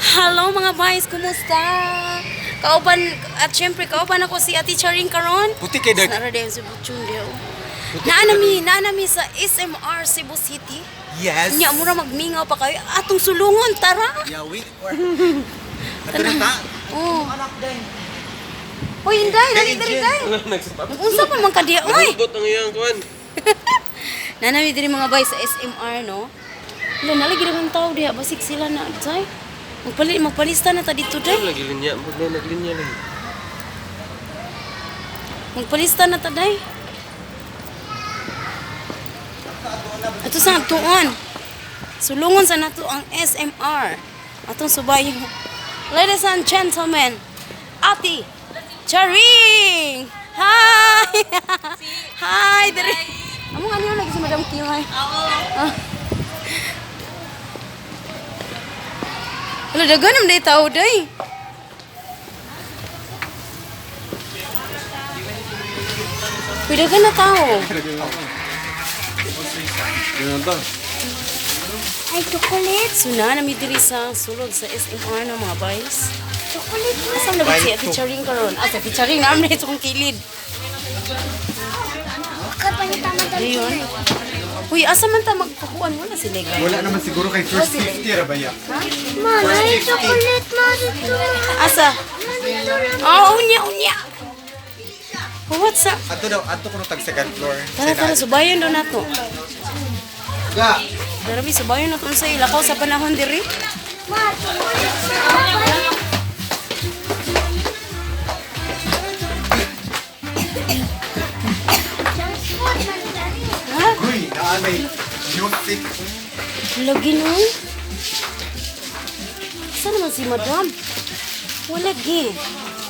Hello mga boys, kumusta? Kauban, at syempre kauban ako si Ate Charing karon. Puti kay Dirk. Nara din si Butchon diyo. Naanami sa SMR Cebu City. Yes. Nya mura magmingaw pa kayo atong sulungon, tara. Yeah, wait. Ato na ta. Oh. Hoy, inday, dali. Unsa pa man kadiya, oy. Nabot ang iyang kuan. Nanami diri mga boys sa SMR, no? Wala nalagi ng tao diha, basik sila na, say. Magpalista na ta dito, day. Lagi linya, naglinya lagi. Magpalista na ta, day. Ito sa tuon. Sulungon sa nato ang SMR. Atong subayo. Ladies and gentlemen, Ate Charing! Hi! Hi! Dere. Among ano lagi si Madam Kimay? Oo. Hello, dagan naman day tao, day. Uy, dagan na tao. Ganun to. Ay, chocolate. Suna, nami diri sa sulod sa SMR na mga boys. Chocolate. Asam na ba si Ate Charing karon? Ah, si Ate Charing naman na itong kilid. Ayun. Uy, asa man ta magpakuan mo na sila. Wala naman siguro kay first 50 ra ba ya? Ma, may chocolate na dito. Asa? Oh, unya. What's up? Ato kuno tag second floor. Tara, subayon doon nato. Ga. Darabi, subayon nato sa ilakaw sa panahon diri. Ma, chocolate na. Ha? Uy, naanay. Music. Lagi no? Saan naman si Madam? Wala gi.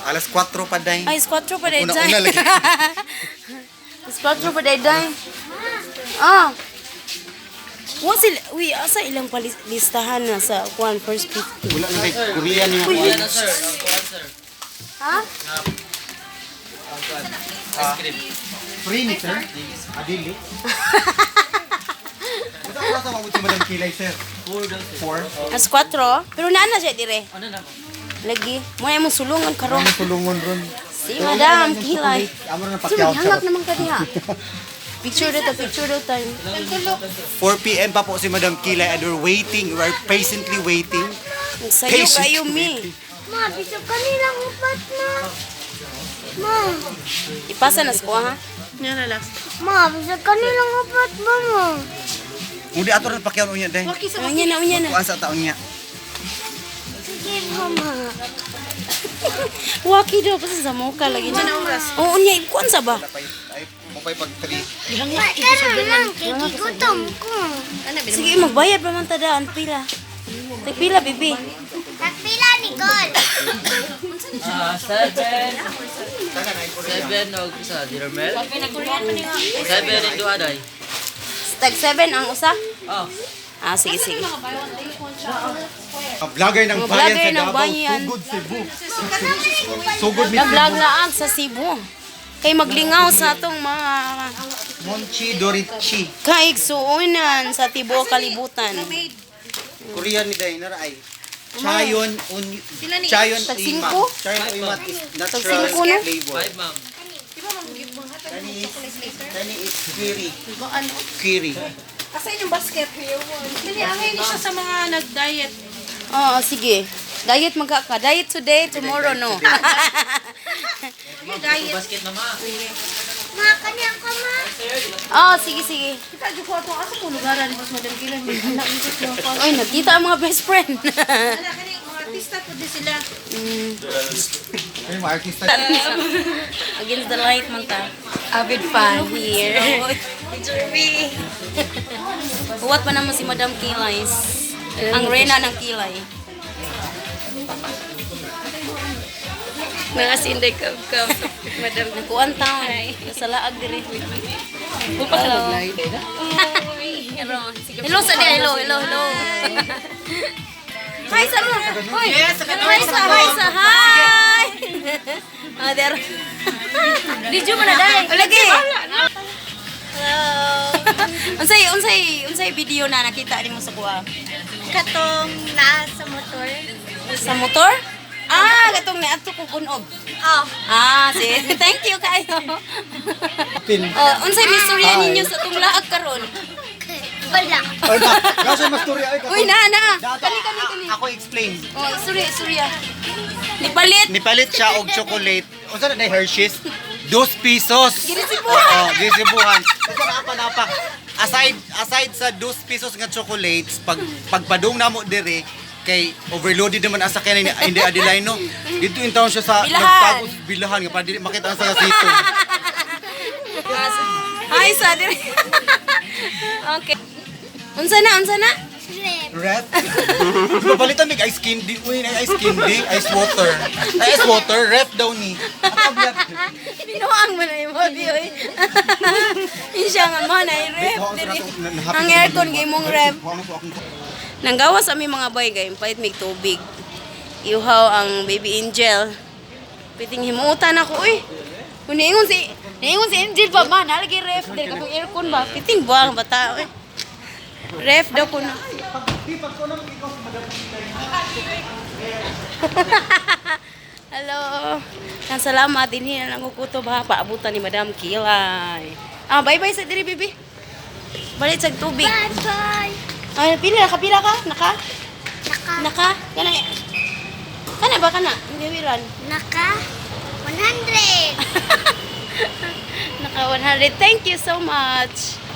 Alas 4 pa day. Ay, squatro pa day Una-una lagi. Squatro pa day day. Ah. Uy, asa ilang listahan na sa kuan first 50. Wala na kay Korean yung Uy, one. ha? Free ni sir. Adili. Ito ko sa mabuti Madam Kilay sir. 4. As 4, pero naana siya dire. Lagi, mo na mong sulungan karon. Ano tulungon ron? Si Madam Kilay. Amo na So, pakyaw hangak sa. naman ka diha. Picture daw tayo. 4 PM pa po si Madam Kilay and we're waiting. We're patiently waiting. Nagsayo kayo, mi. Ma, piso kanilang upat na. Ma, Ipasa na ko, ha? ma, piso kanilang upat ba mo? Udi ato rin pakyaw unya day. Unya na. Kuan sa taon niya. Sige, mama. Waki daw, basta sa muka lagi niya. Oo, unya, ikuan sa ba? Ay, mapay pag 3. Ma, tara lang, kikigutom ko. Sige, magbayad pa man tadaan. Pila. Pila, bibi. Nagpila ni God. Seven og sa Dirmel. Seven and dua day. Tag 7 ang usa? Oh. Ah, sige. Vlogger ng bayan Vlogger sa ng Davao, bayan. Sugod Cebu. Sugod mi Na-vlog Cebu. laan sa Cebu. Kay maglingaw sa atong mga Monchi Dorichi. kaigsuunan sa tibuok kalibutan. Korean ni day nara ay. Chayon Chayon Tag Uimat. 5? Chayon Uimat is natural Tag 5 na? flavor. Five, ma'am. Kani is kiri. Kasi yung basket niyo. Dili, angay ni siya sa mga nag-diet. Oo, sige. Diet magka diet today, tomorrow no. Basket mama. Ma, kanya ka, ma. Oo, sige. Kita di ko ato asa kung lugaran mas Madam Kilay may anak nito ko. Oy, nagkita ang mga best friend. Ana kani mga artista po di sila. Ay, mga artista. Against the light man ta. Avid fan here. Buwat pa naman si Madam Kilay. Ang reyna ng Kilay. Nangasinday ka Madam. Nagkuhan taon. Kasalaag diri. Hello. Hello sa dia. Hello. Hi sa mo. Hoy. Hi sa. Hi. Ah, there. Did you mana dai? Lagi. Hello. Unsay video na nakita nimo sa kuha? Katong naa sa motor. Sa motor? Ah, gatong na ato ko kunog. Si. Thank you kayo. Unsay mistorya ninyo sa tong laag karon? Wala. Ay, na. Kasi mas story ay Uy, na. Kani. Ako explain. Oh, surya. Nipalit. Nipalit siya og chocolate. Unsa na day Hershey's? 2 pesos. Ginisibuhan. Oo, ginisibuhan. Kasi napa. Aside sa 2 pesos nga chocolates, pagpadung namo dire kay overloaded naman asa kay hindi adilay no. Dito in town siya sa Bilahan. nagtagos bilahan nga para dili makita sa sito. Ay, sa dire. Okay. Unsa na? Ref. Papalitan mig ice candy. Uy, na ice candy, ice water. Ice water, ref daw ni. Binuang mo na yung baby, oy. Insya nga mo na yung ref. Ang aircon, gay mong ref. Nanggawas kami mga boy, gay. Pahit may tubig. Iuhaw ang baby angel. Piting himutan ako, uy. Kung niingon si Angel pa ba? Nalagay ref. Dili ka aircon ba? Piting buwang bata, uy. Ref daw ko na. Hello. Salamat din na lang kutob ha. Paabutan ni Madam Kilay. Bye-bye sa diri, baby. Balik sa tubig. Bye-bye. Ay, kapila ka? Naka? Kana ba kana? Hindi wiran. Naka 100. Naka 100. Thank you so much.